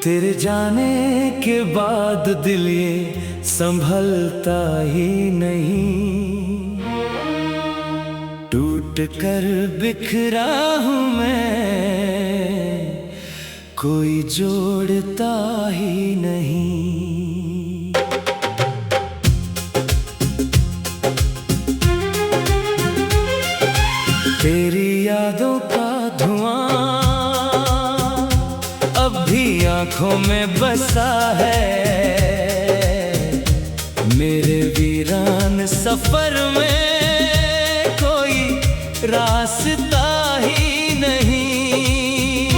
तेरे जाने के बाद दिल ये संभलता ही नहीं। टूट कर बिखरा हूँ मैं, कोई जोड़ता ही नहीं। तेरी यादों का धुआं अब भी आंखों में बसा है। मेरे वीरान सफर में कोई रास्ता ही नहीं।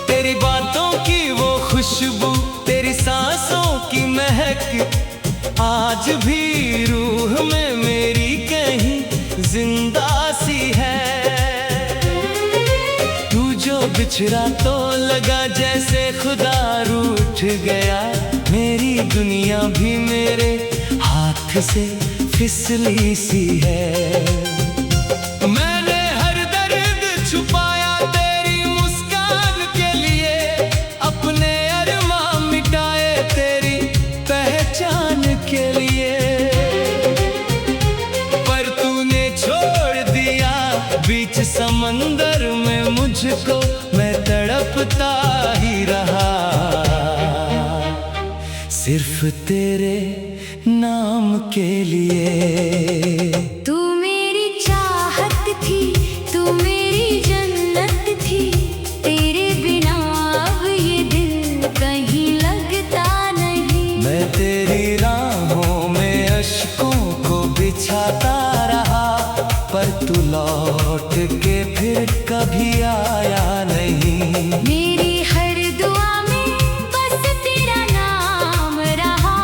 तेरी बातों की वो खुशबू, तेरी सांसों की महक आज भी रूह में मेरी कहीं जिंदा सी है। बिछड़ा तो लगा जैसे खुदा रूठ गया। मेरी दुनिया भी मेरे हाथ से फिसली सी है। मैंने हर दर्द छुपाया तेरी मुस्कान के लिए, अपने अरमां मिटाए तेरी पहचान के लिए। पर तूने छोड़ दिया बीच समंदर में मुझको, मैं तड़पता ही रहा सिर्फ तेरे नाम के लिए। तू मेरी चाहत थी, तू मेरी जन्नत थी। तेरे बिना अब ये दिल कहीं लगता नहीं। मैं तेरी राहों में अश्कों को बिछाता रहा, पर तू लौट के फिर कभी आया नहीं। मेरी हर दुआ में बस तेरा नाम रहा।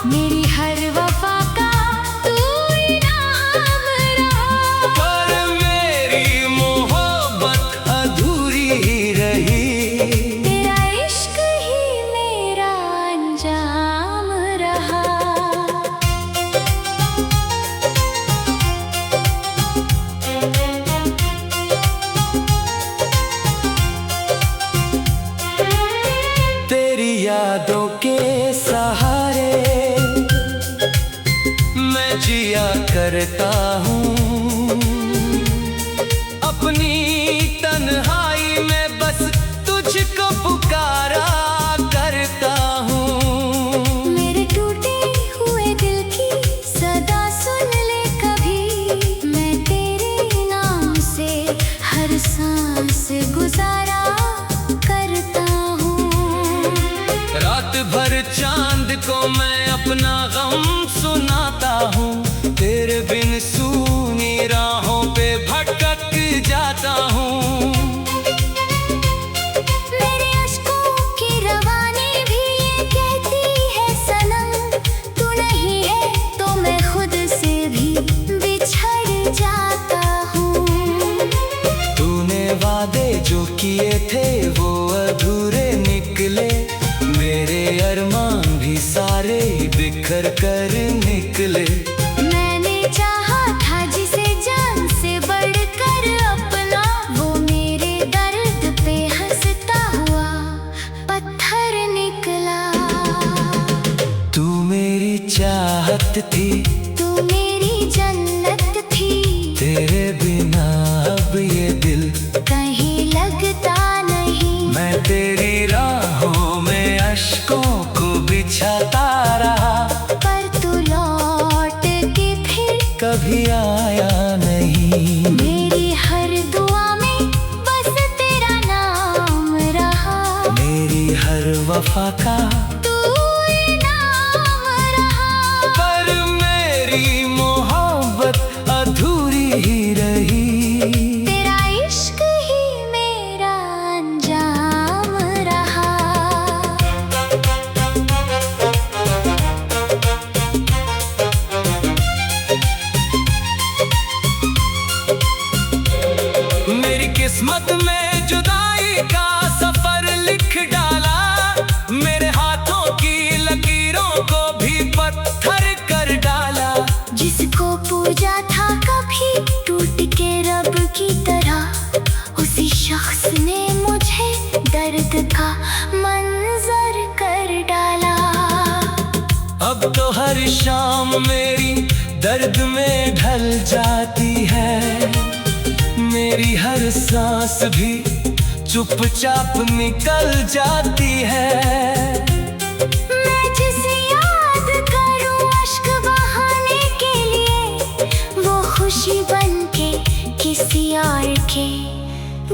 मेरी हर वफा का तू इनाम रहा। पर मेरी मोहब्बत अधूरी ही रही। तेरा इश्क ही मेरा अंजाम रहा। यादों के सहारे मैं जिया करता हूँ। अपनी तन्हाई में बस तुझको पुकारा करता हूँ। मेरे टूटे हुए दिल की सदा सुन ले कभी। मैं तेरे नाम से हर सांस गुजारा करता हूँ। रात भर चांद को मैं अपना गम सुनाता हूँ। तेरे बिन सूनी राहों पे भटक जाता हूँ। मेरे अश्कों की रवानी भी ये कहती है सनम, तू नहीं है तो मैं खुद से भी बिछड़ जाता हूँ। तूने वादे जो किए थे वो अधूरे निकले। मेरे अरमान भी सारे बिखर कर निकले। मैंने चाहा था जिसे जान से बढ़कर अपना, वो मेरे दर्द पे हंसता हुआ पत्थर निकला। तू मेरी चाहत थी, तू मेरी जन्नत थी। तेरे बिना अब ये दिल कहीं लगता नहीं। मैं तेरी राहों में अश्कों को बिछाता रहा, पर तू लौट के फिर कभी आया नहीं। मेरी हर दुआ में बस तेरा नाम रहा। मेरी हर वफा का तू इनाम रहा। पर मेरी मोहब्बत अधूरी ही रही। तेरा इश्क ही मेरा अंजाम रहा। मेरी किस्मत में जुदाई का सफर लिख डाला। मेरे हाथों की लकीरों को भी पत्थर कर डाला। जिसको पूजा था कभी टूट के रब की तरह, उसी शख्स ने मुझे दर्द मेरी दर्द में ढल जाती है। मेरी हर सांस भी चुपचाप निकल जाती है। मैं जिसे याद करूं अश्क बहाने के लिए, वो खुशी बनके किसी और के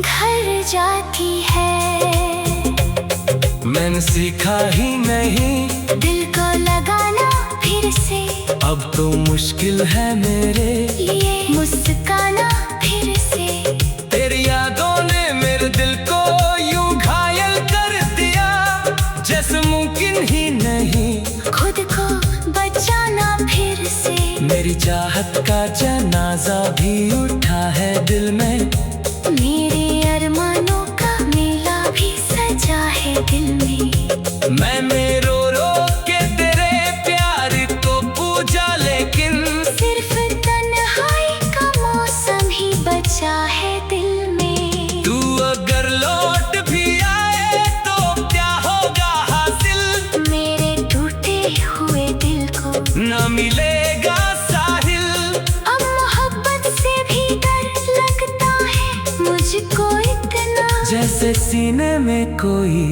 घर जाती है। मैंने सीखा ही नहीं दिल को लगाना फिर से, अब तो मुश्किल है मेरे लिए मुस्काना फिर से। तेरी यादों ने मेरे दिल को यूं घायल कर दिया, जैसे मुमकिन ही नहीं खुद को बचाना फिर से। मेरी चाहत का जनाजा भी उठा है दिल में, मेरे अरमानों का मेला भी सजा है दिल में। मैंने रो रो के तेरे प्यार को पूजा, लेकिन सिर्फ तन्हाई का मौसम ही बचा है दिल में। तू अगर लौट भी आए तो क्या होगा हासिल, मेरे टूटे हुए दिल को न मिलेगा साहिल। अब मोहब्बत से भी डर लगता है मुझको इतना, जैसे सीने में कोई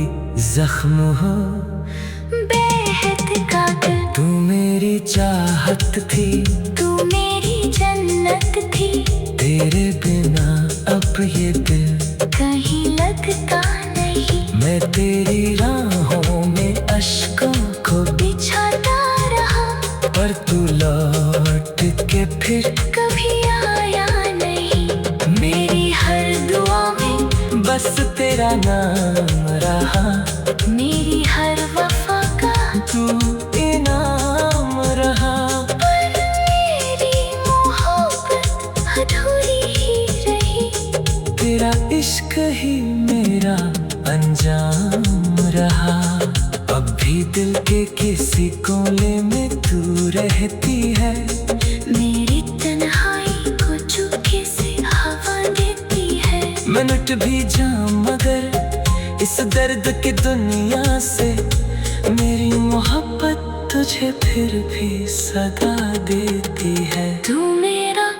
जख्म हो। बेहद कातिल तू मेरी चाहत थी, तू मेरी जन्नत थी। तेरे बिना अब ये दिल कहीं लगता नहीं, मैं तेरी राहों में अश्कों को बिछाता रहा, पर तू लौट के फिर कभी आया नहीं। मेरी हर दुआ में बस तेरा नाम रहा, मेरी हर वफा का तू इनाम रहा। पर मेरी मोहब्बत अधूरी ही रही, तेरा इश्क ही मेरा अंजाम रहा। अब भी दिल के किसी कोने में तू रहती है, मेरी तन्हाई को चुपके से हवा देती है। मिनट भी जाऊं मगर इस दर्द की दुनिया से, मेरी मोहब्बत तुझे फिर भी सदा देती है। तू मेरा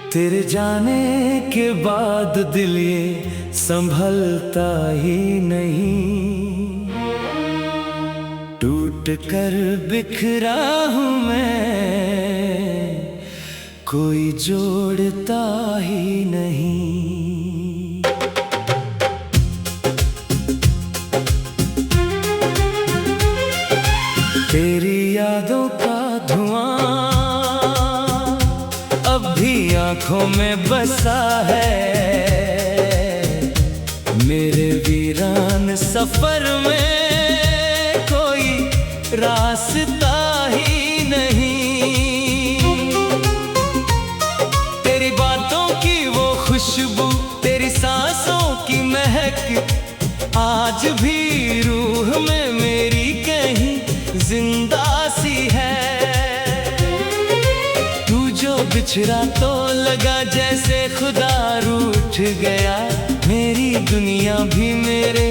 तेरे जाने के बाद दिल ये संभलता ही नहीं, टूट कर बिखरा हूँ मैं, कोई जोड़ता ही नहीं। तेरी यादों का धुआं अब भी आंखों में बसा है, मेरे वीरान सफर में कोई रास्ता ही नहीं। तेरी बातों की वो खुशबू, तेरी सांसों की महक, आज भी रूह में मेरी कहीं जिंदा सी है। बिछड़ा तो लगा जैसे खुदा रूठ गया, मेरी दुनिया भी मेरे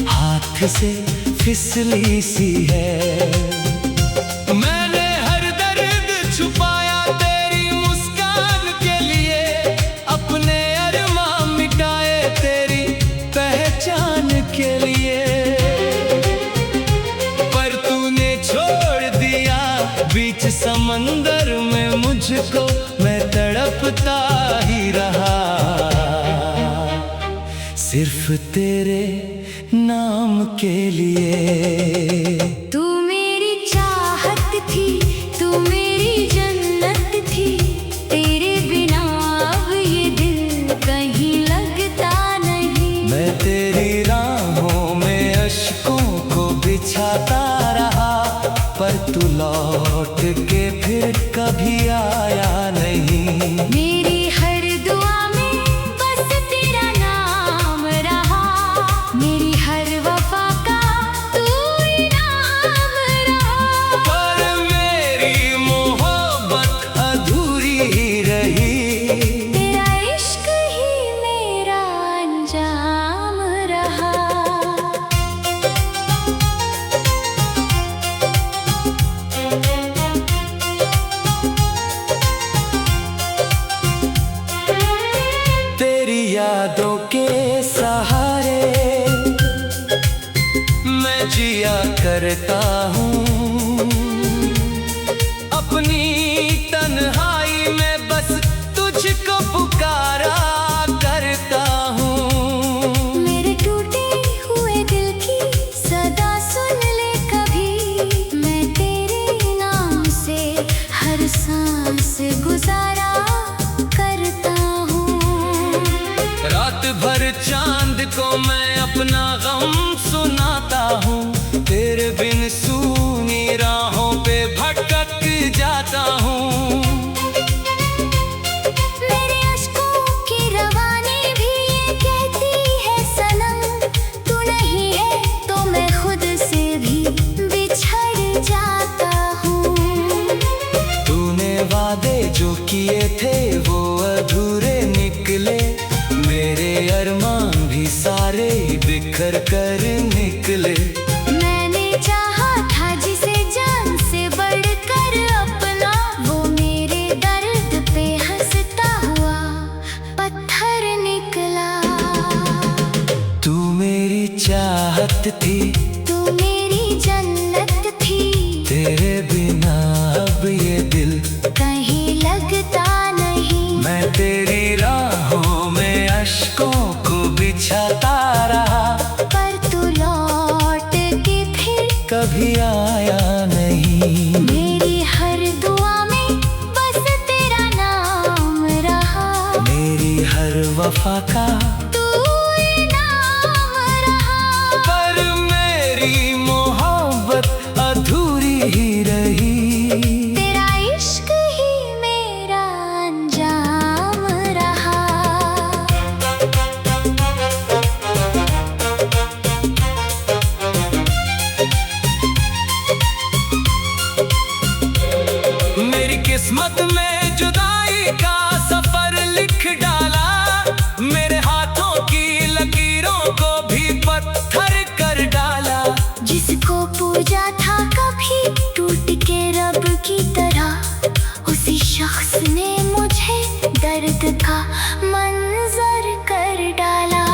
हाथ से फिसली सी है। मैंने हर दर्द छुपाया तेरी मुस्कान के लिए, अपने अरमान मिटाए तेरी पहचान के लिए, पर तूने छोड़ दिया बीच समंदर में मुझको, मैं तड़पता ही रहा सिर्फ तेरे नाम के लिए। तू मेरी चाहत थी, तू मेरी जन्नत थी, तेरे बिना अब ये दिल कहीं लगता नहीं। मैं तेरी राहों में अश्कों को बिछाता रहा, पर तू लौट के फिर कभी आया नहीं। मेरी हर दुआ में बस तेरा नाम रहा, मेरी हर वफा का करता हूँ। अपनी तन्हाई में बस तुझको पुकारा करता हूँ। मेरे टूटे हुए दिल की सदा सुन ले कभी, मैं तेरे नाम से हर सांस गुजारा करता हूँ। रात भर चांद को मैं अपना गम सुनाता हूँ। तेरे बिन सूनी राहों पे भटक जाता हूँ। मेरे अश्कों की रवानी भी ये कहती है सनम, तू नहीं है तो मैं खुद से भी बिछड़ जाता हूँ। तूने वादे जो किए थे वो अधूरे निकले, मेरे अरमान भी सारे बिखर कर निकले। मैंने चाहा था जिसे जान से बढ़कर अपना, वो मेरे दर्द पे हंसता हुआ पत्थर निकला। तू मेरी चाहत थी, तू मेरी जन्नत थी, तेरे बिना अब ये दिल कहीं लगता नहीं। मैं तेरी राहों में अश्कों को बिछाता रहा, पर तू लौट के फिर कभी आया नहीं। मेरी हर दुआ में बस तेरा नाम रहा, मेरी हर वफा का तू इनाम रहा। पर मेरी मोहब्बत अधूरी ही रही, तेरा इश्क ही मेरा अंजाम रहा। मेरी किस्मत में जुदाई का सफर लिख डाला, मेरे हाथों की लकीरों को भी पत्थर कर डाला। जिसको पूजा था कभी टूट के रब की तरह, उसी शख्स ने मुझे दर्द का मंजर कर डाला।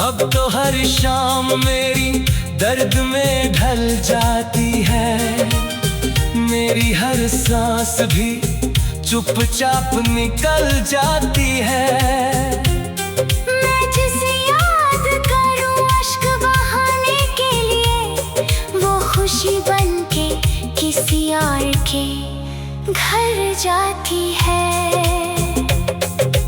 अब तो हर शाम मेरी दर्द में ढल जाती है, मेरी हर सांस भी चुपचाप निकल जाती है। मैं जिसे याद करूं अश्क बहाने के लिए, वो खुशी बनके किसी और के घर जाती है।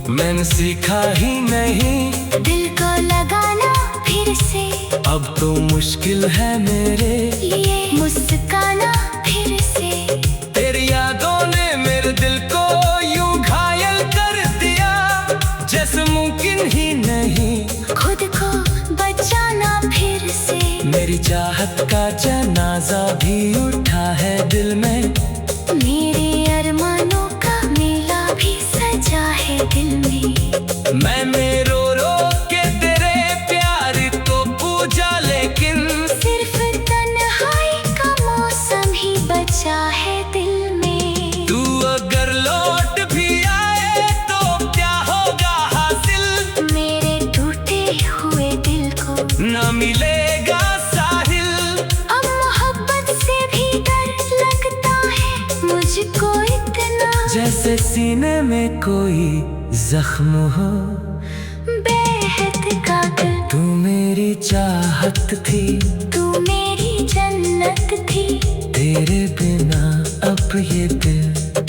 मैंने सीखा ही नहीं दिल को लगाना फिर से, अब तो मुश्किल है मेरे लिए मुस्काना फिर से। तेरी यादों ने मेरे दिल को यूं घायल कर दिया, जैसे मुमकिन ही नहीं खुद को बचाना फिर से। मेरी चाहत का जनाजा भी उठा है दिल में, मेरे अरमानों का मेला भी सजा है दिल में। मैंने रो रो के तेरे प्यार को पूजा, लेकिन सिर्फ तन्हाई का मौसम ही बचा है दिल में। तू अगर लौट भी आए तो क्या होगा हासिल, मेरे टूटे हुए दिल को न मिलेगा साहिल। अब मोहब्बत से भी डर लगता है मुझको इतना, जैसे सीने में कोई जख्म हो बेहद का दिल। तू मेरी चाहत थी, तू मेरी जन्नत थी, तेरे बिना अब ये दिल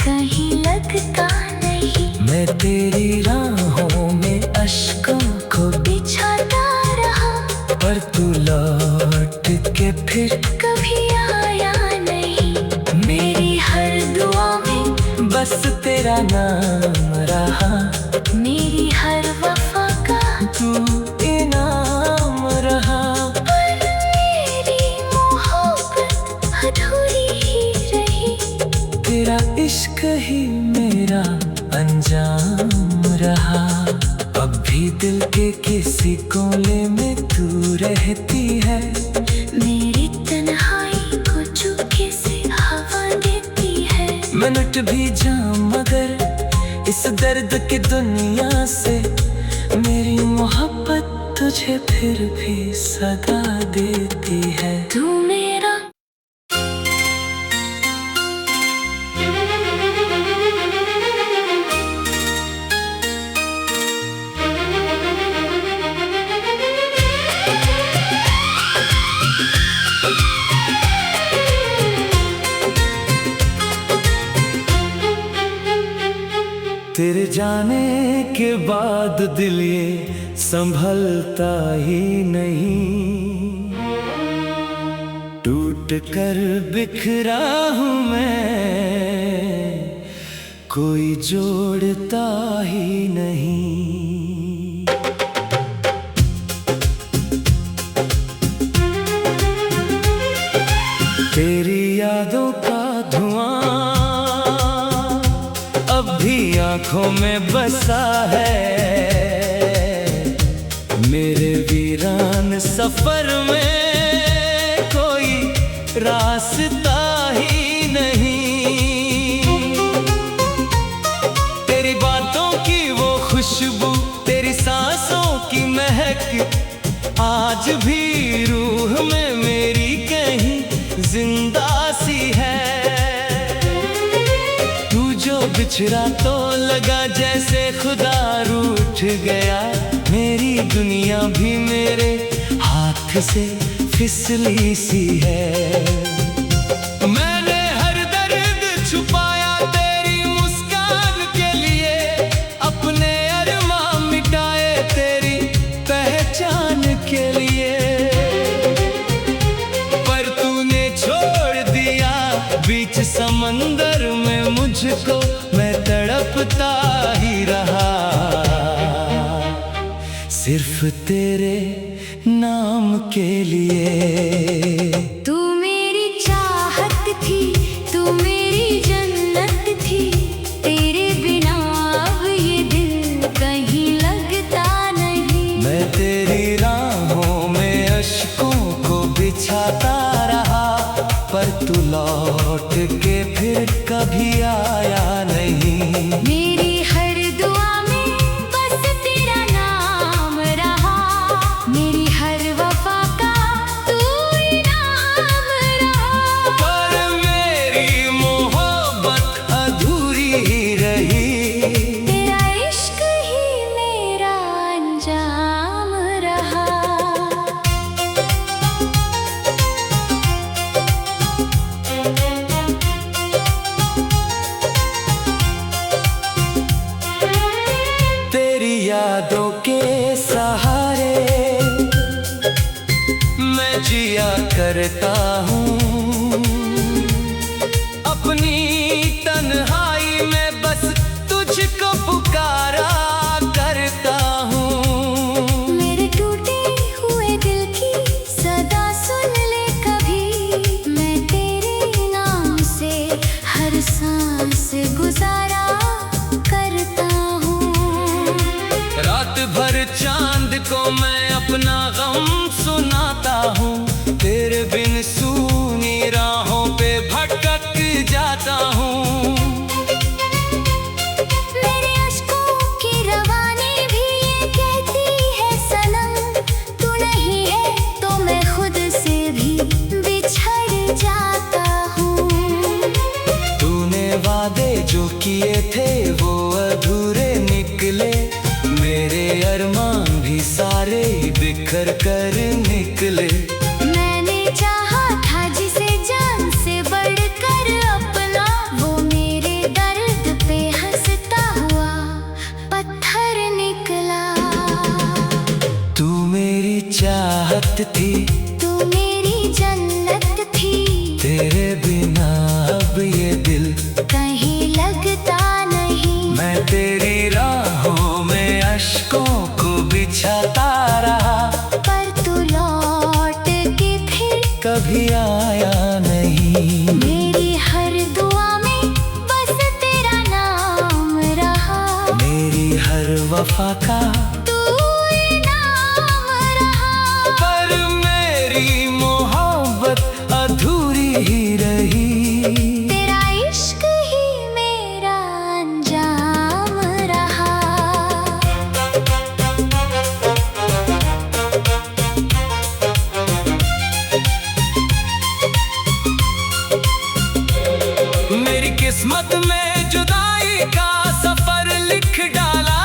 कहीं लगता नहीं। मैं तेरी राहों में अश्कों को बिछाता रहा, पर तू लौट के फिर कभी आया नहीं। मेरी हर दुआ में बस तेरा नाम रहा, मेरी हर वफा का तू इनाम रहा। पर मेरी मोहब्बत अधूरी ही रही, तेरा इश्क ही मेरा अंजाम रहा। अब भी दिल के किसी कोने में तू रहती है, मेरी तन्हाई को चुपके से हवा देती है। मैं लुट भी जाऊं मगर इस दर्द की दुनिया से, मेरी मोहब्बत तुझे फिर भी सदा देती है। तू मेरा तेरे जाने के बाद दिल ये संभलता ही नहीं, टूट कर बिखरा हूँ मैं, कोई जोड़ता ही नहीं। तेरी यादों का धुआं अब भी आंखों में बसा है, मेरे वीरान सफर में कोई रास्ता ही नहीं। तेरी बातों की वो खुशबू, तेरी सांसों की महक आज भी रूह में मेरी कहीं जिंदा सी है। बिछड़ा तो लगा जैसे खुदा रूठ गया, मेरी दुनिया भी मेरे हाथ से फिसली सी है। मैंने हर दर्द छुपाया तेरी मुस्कान के लिए, अपने अरमां मिटाए तेरी पहचान के लिए, पर तूने छोड़ दिया बीच समंदर में मुझको, मैं तड़पता ही रहा सिर्फ तेरे नाम के लिए। तू मेरी चाहत थी, तू मेरी जन्नत थी, तेरे बिना अब ये दिल कहीं लगता नहीं। मैं तेरी राहों में अश्कों को बिछाता रहा, पर तू लौट के फिर कभी आया नहीं। मेरी हर दुआ में बस तेरा नाम रहा, मेरी हर वफा का तू इनाम रहा, पर मेरी मोहब्बत अधूरी ही रही, तेरा इश्क ही मेरा अंजाम रहा। यादों के सहारे मैं जिया करता हूँ, अपनी तन्हाई में बस तुझको पुकारा करता हूँ। मेरे टूटे हुए दिल की सदा सुन ले कभी, मैं तेरे नाम से हर सांस गुजारा करता हूँ। रात भर चांद को मैं अपना गम सुनाता हूँ, तेरे बिन सूनी राहों पे भटक जाता हूँ। मेरे अश्कों की रवानी भी ये कहती है सनम, तू नहीं है तो मैं खुद से भी बिछड़ जाता हूँ। तूने वादे जो किए थे वो अधूरे निकले, मेरे अरमान भी सारे बिखर कर निकले। मैंने चाहा था जिसे जान से बढ़कर अपना, वो मेरे दर्द पे हंसता हुआ पत्थर निकला। तू मेरी चाहत थी, तू मेरी जन्नत थी, तेरे बिना अब ये दिल कहीं लगता नहीं। मैं तेरी राहों में अश्कों को बिछाता रहा, पर तू लौट के फिर कभी आया नहीं। मेरी हर दुआ में बस तेरा नाम रहा, मेरी हर वफा का तू इनाम रहा, पर मेरी मोहब्बत अधूरी ही रही, तेरा इश्क ही मेरा अंजाम रहा। किस्मत में जुदाई का सफर लिख डाला,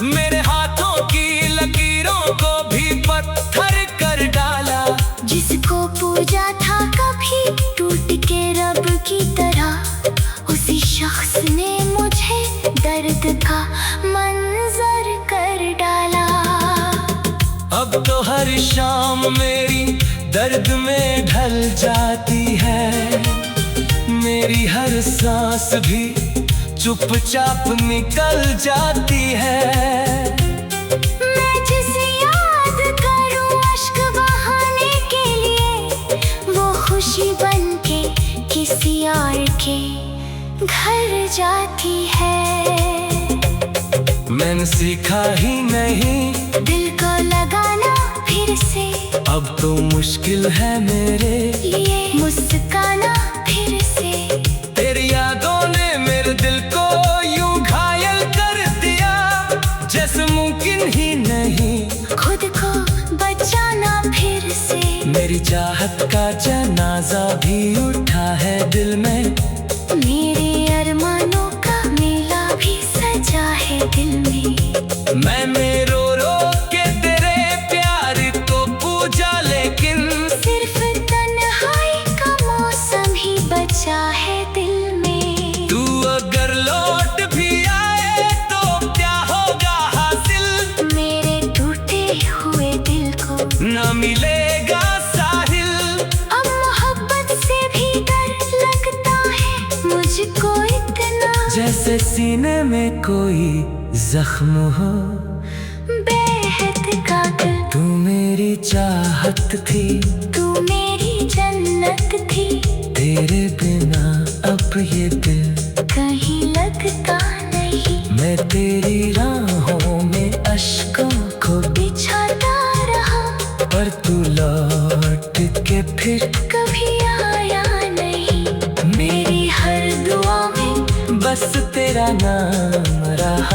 मेरे हाथों की लकीरों को भी पत्थर कर डाला। जिसको पूजा था कभी टूट के रब की तरह, उसी शख्स ने मुझे दर्द का मंजर कर डाला। अब तो हर शाम मेरी दर्द में ढल जाती है, मेरी हर सांस भी चुपचाप निकल जाती है। मैं जिसे याद करूं अश्क बहाने के लिए, वो खुशी बनके किसी और के घर जाती है। मैंने सीखा ही नहीं दिल को लगाना फिर से, अब तो मुश्किल है मेरे लिए मुस्काना फिर से। तेरी यादों ने मेरे दिल को यूं घायल कर दिया, जैसे मुमकिन ही नहीं खुद को बचाना फिर से। मेरी चाहत का जनाजा भी उठा है दिल में, मेरे अरमानों का मेला भी सजा है दिल में। मैंने रो रो के तेरे प्यार को पूजा, लेकिन सिर्फ तन्हाई का मौसम ही बचा है दिल में। तू अगर लौट भी आए तो क्या होगा हासिल, मेरे टूटे हुए दिल को न मिलेगा साहिल। अब मोहब्बत से भी डर लगता है मुझको इतना, जैसे सीने में कोई जख्म हो बेहद का दिल। तू मेरी चाहत थी, तू मेरी जन्नत थी, तेरे बिना अब ये दिल कहीं लगता नहीं। मैं तेरी राहों में अश्कों को बिछाता रहा, पर तू लौट के फिर कभी आया नहीं। मेरी हर दुआ में बस तेरा नाम रहा।